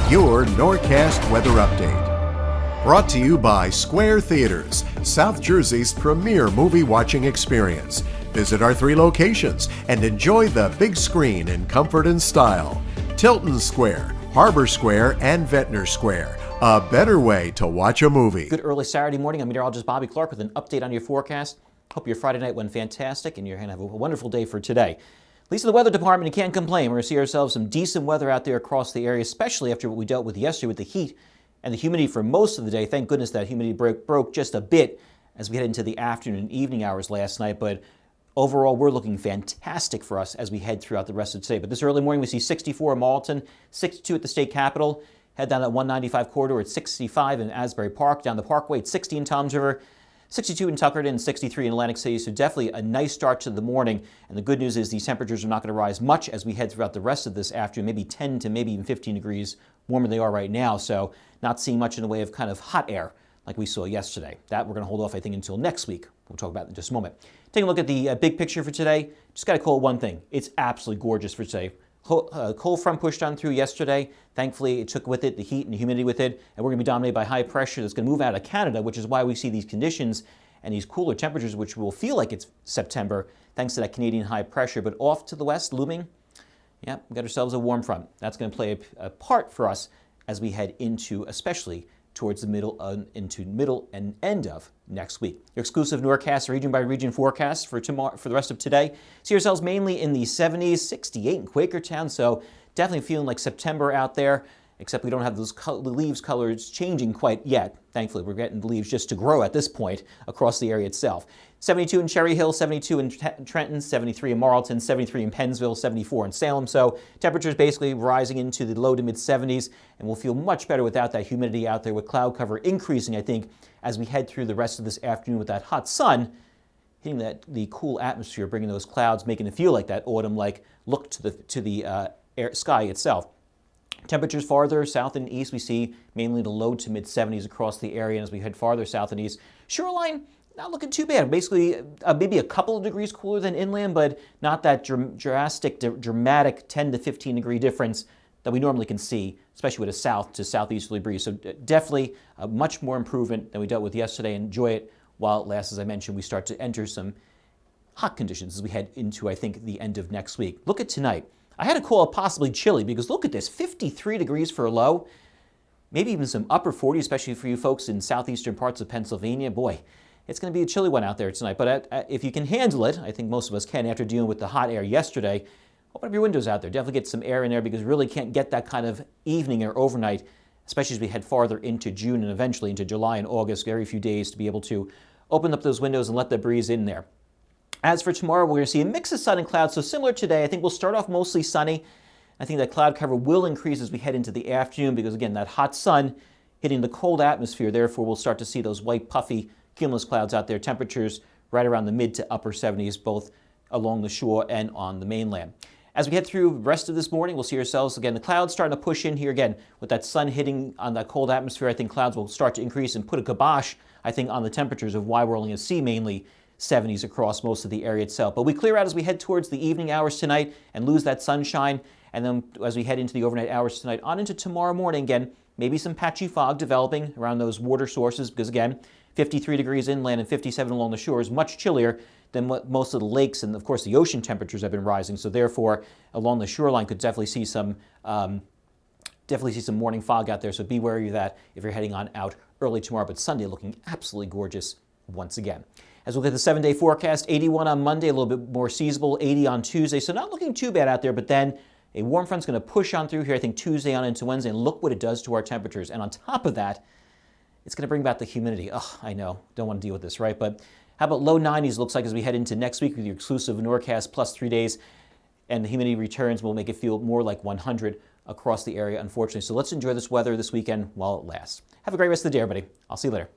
Your Norcast Weather Update. Brought to you by Square Theaters, South Jersey's premier movie watching experience. Visit our 3 locations and enjoy the big screen in comfort and style. Tilton Square, Harbor Square, and Ventnor Square. A better way to watch a movie. Good early Saturday morning. I'm Meteorologist Bobby Klark with an update on your forecast. Hope your Friday night went fantastic and you're going to have a wonderful day for today. At least in the weather department, you can't complain. We're going to see ourselves some decent weather out there across the area, especially after what we dealt with yesterday with the heat and the humidity for most of the day. Thank goodness that humidity broke just a bit as we head into the afternoon and evening hours last night. But overall, we're looking fantastic for us as we head throughout the rest of today. But this early morning, we see 64 in Marlton, 62 at the state capitol. Head down that 195 corridor at 65 in Asbury Park. Down the Parkway at 60 in Toms River. 62 in Tuckerton and 63 in Atlantic City, so definitely a nice start to the morning. And the good news is these temperatures are not going to rise much as we head throughout the rest of this afternoon, maybe 10 to maybe even 15 degrees warmer than they are right now, so not seeing much in the way of kind of hot air like we saw yesterday. That we're going to hold off, I think, until next week. We'll talk about it in just a moment. Taking a look at the big picture for today, just got to call it one thing. It's absolutely gorgeous for today. Cold front pushed on through yesterday. Thankfully, it took with it the heat and the humidity with it, and we're going to be dominated by high pressure that's going to move out of Canada, which is why we see these conditions and these cooler temperatures, which will feel like it's September, thanks to that Canadian high pressure. But off to the west, looming, yeah, we got ourselves a warm front. That's going to play a part for us as we head into, especially towards the middle and end of next week. Your exclusive Norcast region by region forecast for tomorrow, for the rest of today. See yourselves mainly in the 70s, 68 in Quakertown, so definitely feeling like September out there, except we don't have those leaves colors changing quite yet. Thankfully, we're getting the leaves just to grow at this point across the area itself. 72 in Cherry Hill, 72 in Trenton, 73 in Marlton, 73 in Pennsville, 74 in Salem. So temperatures basically rising into the low to mid 70s, and we'll feel much better without that humidity out there with cloud cover increasing, I think, as we head through the rest of this afternoon with that hot sun hitting the cool atmosphere, bringing those clouds, making it feel like that autumn-like look to the sky itself. Temperatures farther south and east, we see mainly the low to mid 70s across the area. And as we head farther south and east, shoreline, not looking too bad. Basically, maybe a couple of degrees cooler than inland, but not that dramatic 10 to 15 degree difference that we normally can see, especially with a south to southeasterly breeze. So definitely a much more improvement than we dealt with yesterday. Enjoy it while it lasts. As I mentioned, we start to enter some hot conditions as we head into, I think, the end of next week. Look at tonight. I had to call it possibly chilly because look at this, 53 degrees for a low, maybe even some upper 40s, especially for you folks in southeastern parts of Pennsylvania. Boy, it's going to be a chilly one out there tonight. But if you can handle it, I think most of us can after dealing with the hot air yesterday, open up your windows out there. Definitely get some air in there because we really can't get that kind of evening or overnight, especially as we head farther into June and eventually into July and August, very few days to be able to open up those windows and let the breeze in there. As for tomorrow, we're going to see a mix of sun and clouds. So similar today, I think we'll start off mostly sunny. I think that cloud cover will increase as we head into the afternoon because, again, that hot sun hitting the cold atmosphere. Therefore, we'll start to see those white, puffy cumulus clouds out there. Temperatures right around the mid to upper 70s, both along the shore and on the mainland. As we head through the rest of this morning, we'll see ourselves, again, the clouds starting to push in here again. With that sun hitting on that cold atmosphere, I think clouds will start to increase and put a kibosh, I think, on the temperatures of why we're only going to see mainly 70s across most of the area itself. But we clear out as we head towards the evening hours tonight and lose that sunshine. And then as we head into the overnight hours tonight on into tomorrow morning, again, maybe some patchy fog developing around those water sources because, again, 53 degrees inland and 57 along the shore is much chillier than what most of the lakes and, of course, the ocean temperatures have been rising. So therefore, along the shoreline could definitely see some morning fog out there. So be wary of that if you're heading on out early tomorrow. But Sunday looking absolutely gorgeous once again. As we look at the 7-day forecast, 81 on Monday, a little bit more seasonable, 80 on Tuesday. So not looking too bad out there, but then a warm front's going to push on through here, I think, Tuesday on into Wednesday, and look what it does to our temperatures. And on top of that, it's going to bring back the humidity. Oh, I know, don't want to deal with this, right? But how about low 90s looks like as we head into next week with your exclusive Norcast plus 3 days, and the humidity returns will make it feel more like 100 across the area, unfortunately. So let's enjoy this weather this weekend while it lasts. Have a great rest of the day, everybody. I'll see you later.